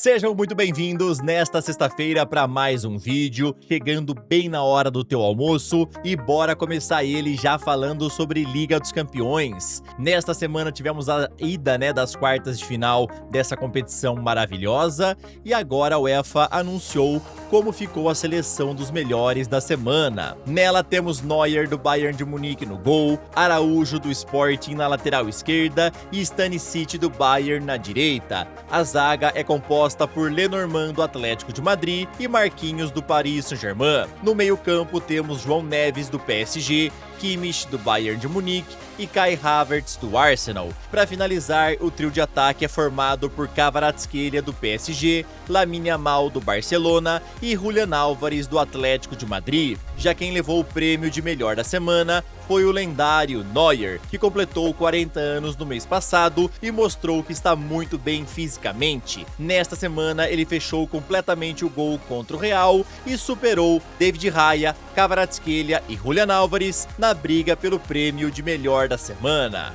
Sejam muito bem-vindos nesta sexta-feira para mais um vídeo, chegando bem na hora do teu almoço e bora começar ele já falando sobre Liga dos Campeões. Nesta semana tivemos a ida das quartas de final dessa competição maravilhosa e agora a UEFA anunciou como ficou a seleção dos melhores da semana. Nela temos Neuer do Bayern de Munique no gol, Araújo do Sporting na lateral esquerda e Stanisic do Bayern na direita. A zaga é composta por Lenormand do Atlético de Madrid e Marquinhos do Paris Saint-Germain. No meio-campo temos João Neves do PSG, Kimmich do Bayern de Munique e Kai Havertz do Arsenal. Para finalizar, o trio de ataque é formado por Kvaratskhelia do PSG, Lamine Yamal do Barcelona e Julián Álvares do Atlético de Madrid. Já quem levou o prêmio de melhor da semana foi o lendário Neuer, que completou 40 anos no mês passado e mostrou que está muito bem fisicamente. Nesta semana, ele fechou completamente o gol contra o Real e superou David Raya, Kvaratskhelia e Julián Álvares na briga pelo prêmio de melhor da semana.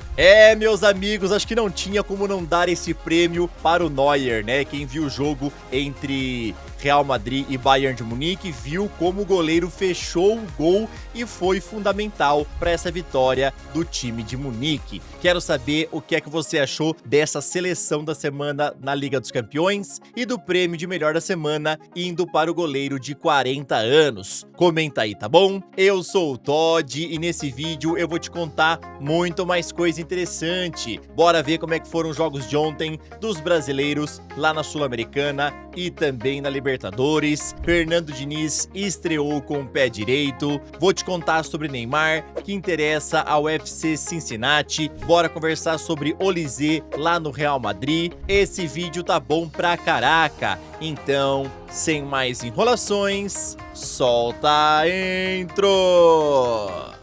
Meus amigos, acho que não tinha como não dar esse prêmio para o Neuer, né? Quem viu o jogo entre Real Madrid e Bayern de Munique viu como o goleiro fechou o gol e foi fundamental para essa vitória do time de Munique. Quero saber o que é que você achou dessa seleção da semana na Liga dos Campeões e do prêmio de melhor da semana indo para o goleiro de 40 anos. Comenta aí, tá bom? Eu sou o Todd e nesse vídeo eu vou te contar muito mais coisa interessante. Bora ver como é que foram os jogos de ontem dos brasileiros lá na Sul-Americana e também na Libertadores. Fernando Diniz estreou com o pé direito. Vou te contar sobre Neymar, que interessa ao FC Cincinnati. Bora conversar sobre Olise lá no Real Madrid. Esse vídeo tá bom pra caraca. Então, sem mais enrolações, solta a intro!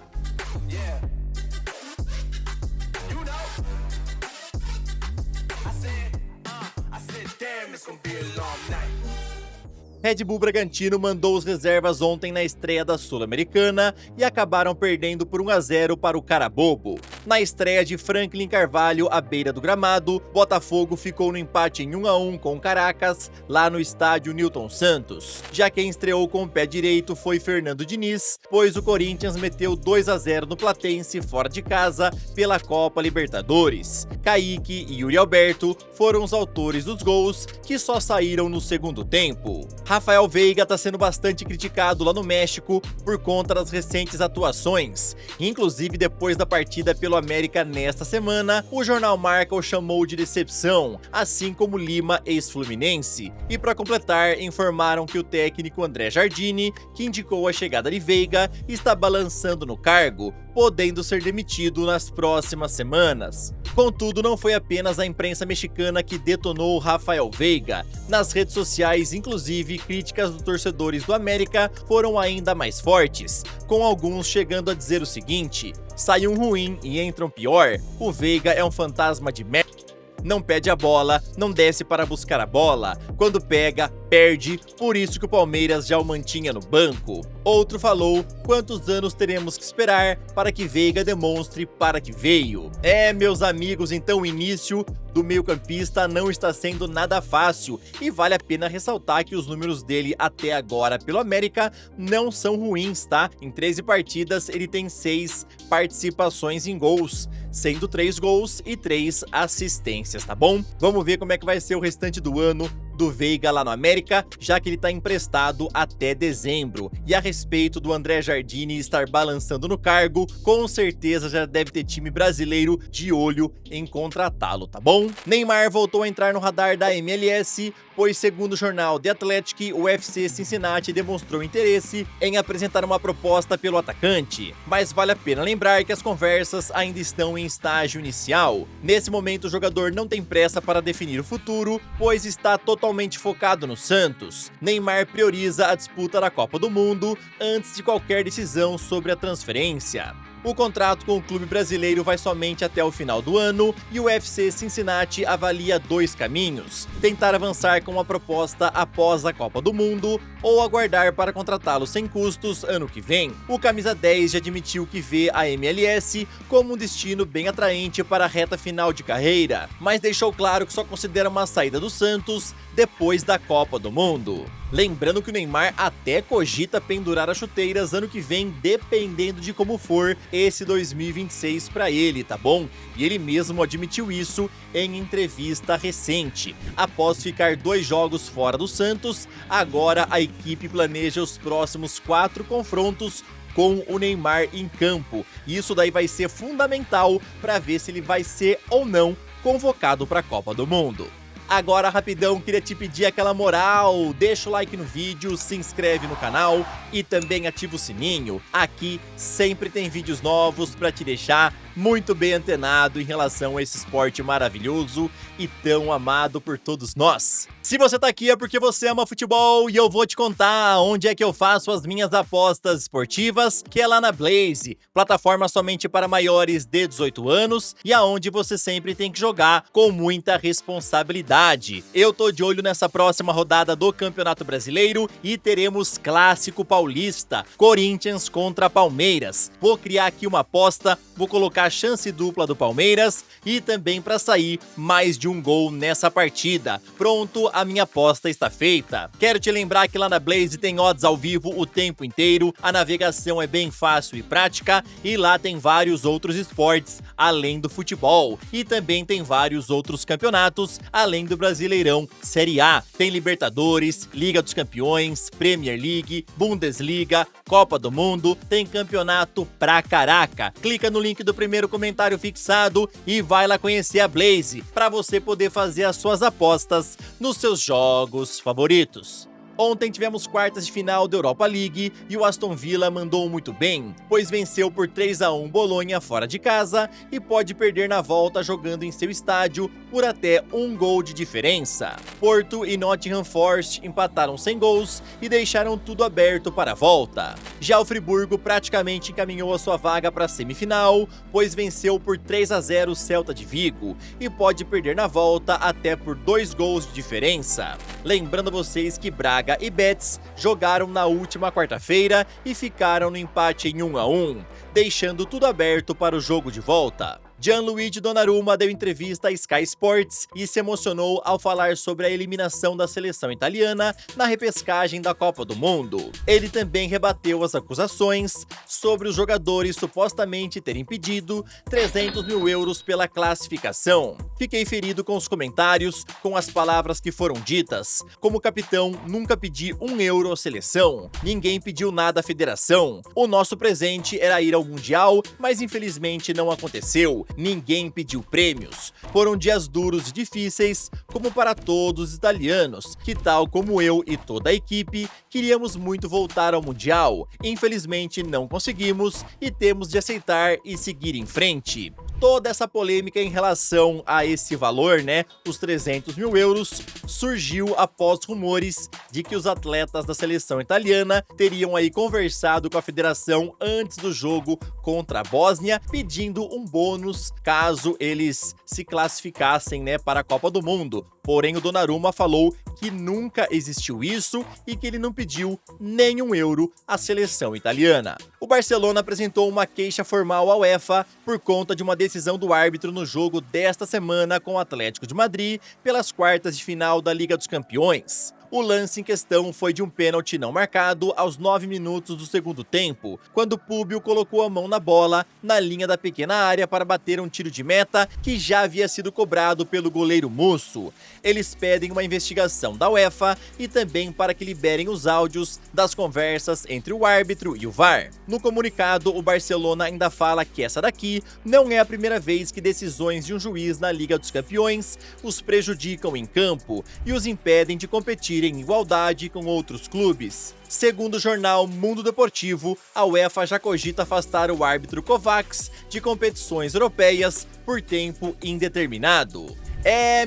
Red Bull Bragantino mandou os reservas ontem na estreia da Sul-Americana e acabaram perdendo por 1-0 para o Carabobo. Na estreia de Franklin Carvalho à beira do gramado, Botafogo ficou no empate em 1-1 com Caracas, lá no estádio Newton Santos. Já quem estreou com o pé direito foi Fernando Diniz, pois o Corinthians meteu 2-0 no Platense fora de casa pela Copa Libertadores. Kaique e Yuri Alberto foram os autores dos gols, que só saíram no segundo tempo. Rafael Veiga está sendo bastante criticado lá no México por conta das recentes atuações. Inclusive, depois da partida pelo América nesta semana, o jornal Marca o chamou de decepção, assim como Lima, ex-fluminense. E para completar, informaram que o técnico André Jardine, que indicou a chegada de Veiga, está balançando no cargo, podendo ser demitido nas próximas semanas. Contudo, não foi apenas a imprensa mexicana que detonou Rafael Veiga. Nas redes sociais, inclusive, críticas dos torcedores do América foram ainda mais fortes, com alguns chegando a dizer o seguinte: sai um ruim e entra um pior, o Veiga é um fantasma de merda. Não pede a bola, não desce para buscar a bola. Quando pega, perde, por isso que o Palmeiras já o mantinha no banco. Outro falou: quantos anos teremos que esperar para que Veiga demonstre para que veio? Meus amigos, então o início do meio-campista não está sendo nada fácil e vale a pena ressaltar que os números dele até agora pelo América não são ruins, tá? Em 13 partidas ele tem 6 participações em gols, sendo 3 gols e 3 assistências, tá bom? Vamos ver como é que vai ser o restante do ano do Veiga lá no América, já que ele está emprestado até dezembro. E a respeito do André Jardine estar balançando no cargo, com certeza já deve ter time brasileiro de olho em contratá-lo, tá bom? Neymar voltou a entrar no radar da MLS, pois segundo o jornal The Athletic, o FC Cincinnati demonstrou interesse em apresentar uma proposta pelo atacante. Mas vale a pena lembrar que as conversas ainda estão em estágio inicial. Nesse momento o jogador não tem pressa para definir o futuro, pois está totalmente focado no Santos. Neymar prioriza a disputa da Copa do Mundo antes de qualquer decisão sobre a transferência. O contrato com o clube brasileiro vai somente até o final do ano e o FC Cincinnati avalia dois caminhos: tentar avançar com uma proposta após a Copa do Mundo ou aguardar para contratá-lo sem custos ano que vem. O camisa 10 já admitiu que vê a MLS como um destino bem atraente para a reta final de carreira, mas deixou claro que só considera uma saída do Santos depois da Copa do Mundo. Lembrando que o Neymar até cogita pendurar as chuteiras ano que vem, dependendo de como for esse 2026 para ele, tá bom? E ele mesmo admitiu isso em entrevista recente. Após ficar 2 jogos fora do Santos, agora a equipe planeja os próximos 4 confrontos com o Neymar em campo. Isso daí vai ser fundamental para ver se ele vai ser ou não convocado para a Copa do Mundo. Agora, rapidão, queria te pedir aquela moral, deixa o like no vídeo, se inscreve no canal e também ativa o sininho. Aqui sempre tem vídeos novos para te deixar muito bem antenado em relação a esse esporte maravilhoso e tão amado por todos nós. Se você tá aqui é porque você ama futebol e eu vou te contar onde é que eu faço as minhas apostas esportivas, que é lá na Blaze, plataforma somente para maiores de 18 anos e aonde você sempre tem que jogar com muita responsabilidade. Eu tô de olho nessa próxima rodada do Campeonato Brasileiro e teremos Clássico Paulista, Corinthians contra Palmeiras. Vou criar aqui uma aposta, vou colocar a chance dupla do Palmeiras e também para sair mais de um gol nessa partida. Pronto, a minha aposta está feita. Quero te lembrar que lá na Blaze tem odds ao vivo o tempo inteiro, a navegação é bem fácil e prática e lá tem vários outros esportes além do futebol e também tem vários outros campeonatos além do Brasileirão Série A. Tem Libertadores, Liga dos Campeões, Premier League, Bundesliga, Copa do Mundo, tem campeonato pra caraca. Clica no link do primeiro comentário fixado e vai lá conhecer a Blaze para você poder fazer as suas apostas nos seus jogos favoritos. Ontem tivemos quartas de final da Europa League e o Aston Villa mandou muito bem, pois venceu por 3-1 Bolonha fora de casa e pode perder na volta jogando em seu estádio por até 1 gol de diferença. Porto e Nottingham Forest empataram sem gols e deixaram tudo aberto para a volta. Já o Friburgo praticamente encaminhou a sua vaga para a semifinal, pois venceu por 3-0 o Celta de Vigo e pode perder na volta até por 2 gols de diferença. Lembrando a vocês que Braga e Betis jogaram na última quarta-feira e ficaram no empate em 1-1, deixando tudo aberto para o jogo de volta. Gianluigi Donnarumma deu entrevista à Sky Sports e se emocionou ao falar sobre a eliminação da seleção italiana na repescagem da Copa do Mundo. Ele também rebateu as acusações sobre os jogadores supostamente terem pedido 300 mil euros pela classificação. Fiquei ferido com os comentários, com as palavras que foram ditas. Como capitão, nunca pedi 1 euro à seleção. Ninguém pediu nada à federação. O nosso presente era ir ao Mundial, mas infelizmente não aconteceu. Ninguém pediu prêmios. Foram dias duros e difíceis, como para todos os italianos, que tal como eu e toda a equipe, queríamos muito voltar ao Mundial. Infelizmente não conseguimos e temos de aceitar e seguir em frente. Toda essa polêmica em relação a esse valor, né, os 300 mil euros, surgiu após rumores de que os atletas da seleção italiana teriam aí conversado com a federação antes do jogo contra a Bósnia, pedindo um bônus caso eles se classificassem, né, para a Copa do Mundo. Porém, o Donnarumma falou que nunca existiu isso e que ele não pediu nenhum euro à seleção italiana. O Barcelona apresentou uma queixa formal à UEFA por conta de uma decisão do árbitro no jogo desta semana com o Atlético de Madrid pelas quartas de final da Liga dos Campeões. O lance em questão foi de um pênalti não marcado aos 9 minutos do segundo tempo, quando Públio colocou a mão na bola na linha da pequena área para bater um tiro de meta que já havia sido cobrado pelo goleiro Musso. Eles pedem uma investigação da UEFA e também para que liberem os áudios das conversas entre o árbitro e o VAR. No comunicado, o Barcelona ainda fala que essa daqui não é a primeira vez que decisões de um juiz na Liga dos Campeões os prejudicam em campo e os impedem de competir em igualdade com outros clubes. Segundo o jornal Mundo Deportivo, a UEFA já cogita afastar o árbitro Kovacs de competições europeias por tempo indeterminado.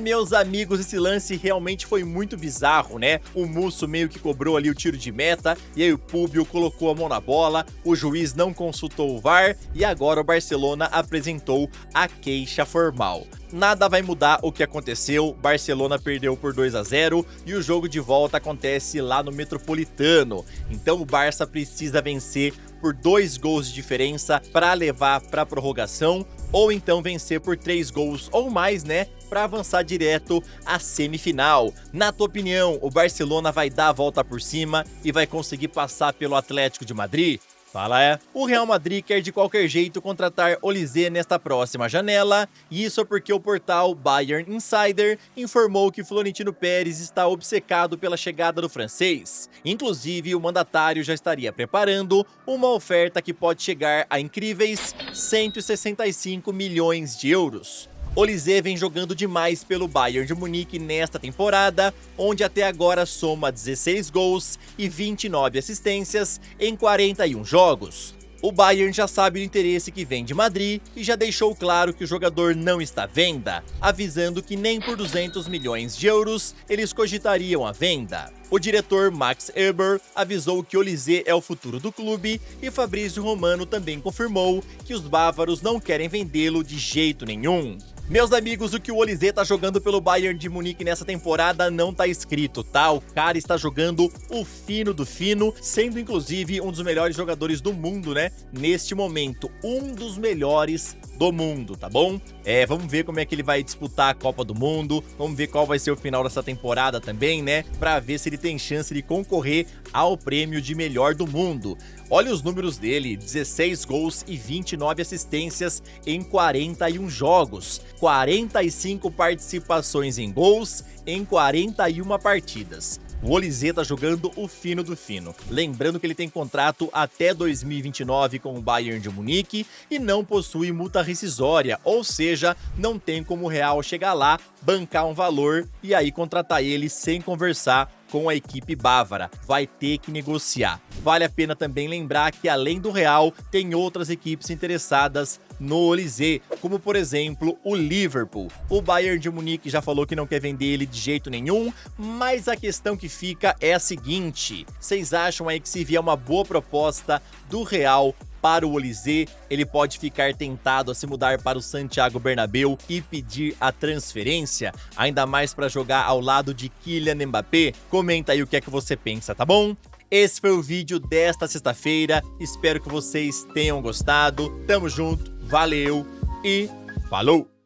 Meus amigos, esse lance realmente foi muito bizarro, né? O Musso meio que cobrou ali o tiro de meta, e aí o Públio colocou a mão na bola, o juiz não consultou o VAR, e agora o Barcelona apresentou a queixa formal. Nada vai mudar o que aconteceu, Barcelona perdeu por 2-0 e o jogo de volta acontece lá no Metropolitano. Então o Barça precisa vencer por 2 gols de diferença para levar para a prorrogação, ou então vencer por 3 gols ou mais, né, para avançar direto à semifinal. Na tua opinião, o Barcelona vai dar a volta por cima e vai conseguir passar pelo Atlético de Madrid? Fala. O Real Madrid quer de qualquer jeito contratar Olise nesta próxima janela, e isso é porque o portal Bayern Insider informou que Florentino Pérez está obcecado pela chegada do francês. Inclusive, o mandatário já estaria preparando uma oferta que pode chegar a incríveis 165 milhões de euros. Olise vem jogando demais pelo Bayern de Munique nesta temporada, onde até agora soma 16 gols e 29 assistências em 41 jogos. O Bayern já sabe do interesse que vem de Madrid e já deixou claro que o jogador não está à venda, avisando que nem por 200 milhões de euros eles cogitariam a venda. O diretor Max Eber avisou que Olise é o futuro do clube e Fabrício Romano também confirmou que os bávaros não querem vendê-lo de jeito nenhum. Meus amigos, o que o Olise tá jogando pelo Bayern de Munique nessa temporada não tá escrito, tá? O cara está jogando o fino do fino, sendo inclusive um dos melhores jogadores do mundo, né? Neste momento, um dos melhores do mundo, tá bom? Vamos ver como é que ele vai disputar a Copa do Mundo, vamos ver qual vai ser o final dessa temporada também, né? Pra ver se ele tem chance de concorrer ao prêmio de melhor do mundo. Olha os números dele, 16 gols e 29 assistências em 41 jogos, 45 participações em gols em 41 partidas. O Olise tá jogando o fino do fino. Lembrando que ele tem contrato até 2029 com o Bayern de Munique e não possui multa rescisória, ou seja, não tem como o Real chegar lá, bancar um valor e aí contratar ele sem conversar com a equipe bávara. Vai ter que negociar. Vale a pena também lembrar que além do Real, tem outras equipes interessadas no Olise, como por exemplo o Liverpool. O Bayern de Munique já falou que não quer vender ele de jeito nenhum, mas a questão que fica é a seguinte: vocês acham aí que se vier uma boa proposta do Real para o Olise, ele pode ficar tentado a se mudar para o Santiago Bernabéu e pedir a transferência, ainda mais para jogar ao lado de Kylian Mbappé? Comenta aí o que é que você pensa, tá bom? Esse foi o vídeo desta sexta-feira, espero que vocês tenham gostado, tamo junto, valeu e falou!